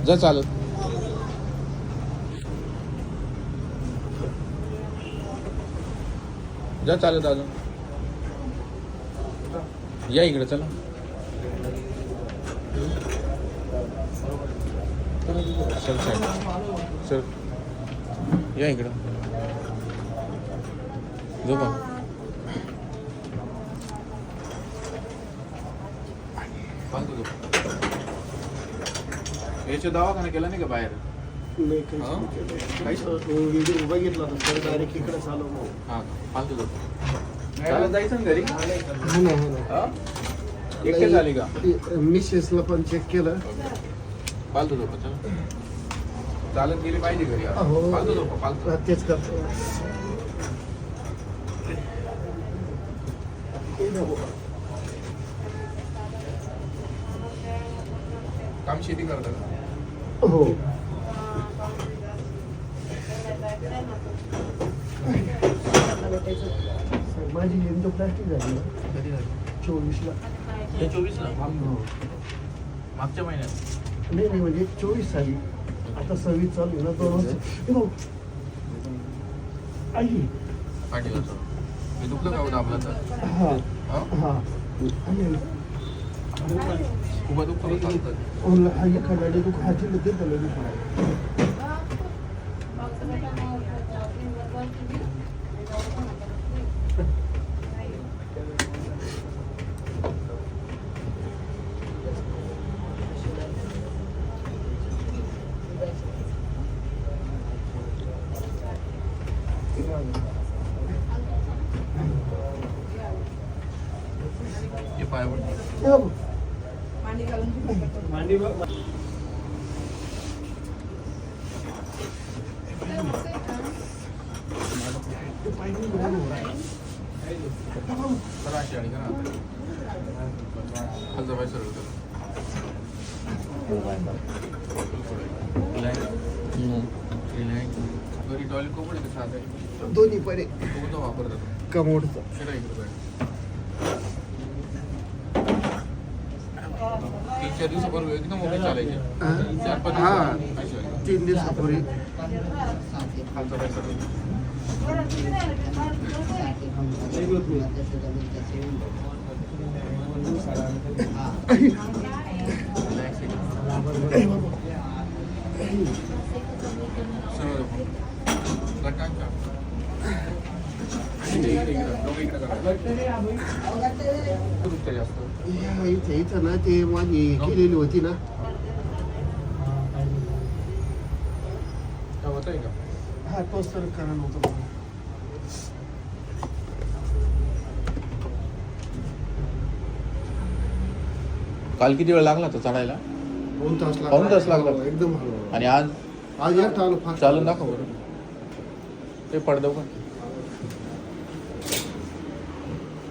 जा चालत. जा चालत अजून. या इकडे चला. चल साईड चल. या इकडं. झोपा. याचा दवाखाना केला नाही का बाहेर? व्हिडिओ बघितला होता सर, डायरेक्ट इकडे चालू. हा फालतू झोप. चालत जायचं ना घरी. एकटे झाली का? मिसेसला पण चेक केलं. फालतू झोपा. चल चालत गेली पाहिजे घरी. फालतू झोपा. फालतू तेच करतो. काम शेती करता का? हो. माझी एन्जिओप्लास्टी झाली कधी झाली? 24ला. हे 24ला? मागच्या महिन्यात? नाही म्हणजे 24 साली. आता 26 चालू आहे ना, 2 वर्ष. आई पाठीवरचं मी दुखलं का होतं आपलं तर? हा हा हा खूप दुखलं चालतं. हा एखाद्या दुःख हाची देत लगेच. हे पायावर मांडी बघ. चला अशी आणि करा. खालचा पाय सरळ करा. घरी टॉयलेट कोपड आहे का साधं आहे? दोन्ही पडे कोणतं वापरतात? कमोडचं. शिरा इकडे पाय. 3-4 दिवसापूर्वी एकदम मोठी चालायची. 4-5 हा अशी वाली. 3 दिवसापूर्वी. खालचा पाय सरळ. इथं ना ते माझी केलेली होती ना. होत आहे का? हा तोच तर कारण होतं. काल किती वेळ लागला तो चढायला? 2 तास लागला. पाऊण तास लागला. एकदम हलवा. आणि आज आज एक चालू फास्ट चालून दाखव बरं. ते पडदव पण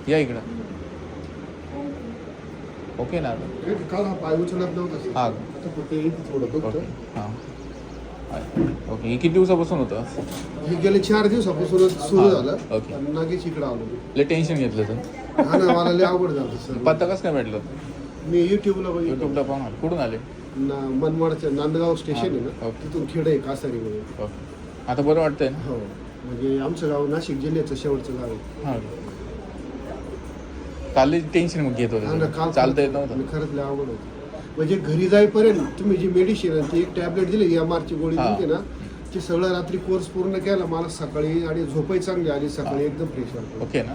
या इकडं. ओके ना आता? काल हा पाय उचलत नव्हता सर. हा आता फक्त इथे थोडं ओके. दुखतं. हां ओके. हे किती दिवसापासून होतं? हे गेले 4 दिवसापासून सुरू हा, झालं. ओके. आणि लगेच इकडे आलो. लय टेन्शन घेतलं तर. हा ना, मला लय अवघड झालं सर. पत्ता कसं काय भेटलं? मी युट्यूबला बघितलं. युट्यूबला पाहून आले. कुठून आले? मनमाडचं नांदगाव स्टेशन आहे ना, ओके. तिथून खेड आहे कासारी म्हणून. ओके. आता बरं वाटतंय ना? हो म्हणजे आमचं गाव नाशिक जिल्ह्याचं शेवटचं गाव आहे. हां काल टेन्शन मग घेत हा ना, होतं. काल चालता येत नव्हतं. आणि खरंच लय अवघड होतं. म्हणजे घरी जाईपर्यंत तुम्ही जी मेडिसिन आहे ती एक टॅबलेट दिली, MRची गोळी हा. दिली ना, ती सगळं रात्री कोर्स पूर्ण केला. मला सकाळी आणि झोपही चांगली आली. सकाळी एकदम फ्रेश वाटतं. ओके ना?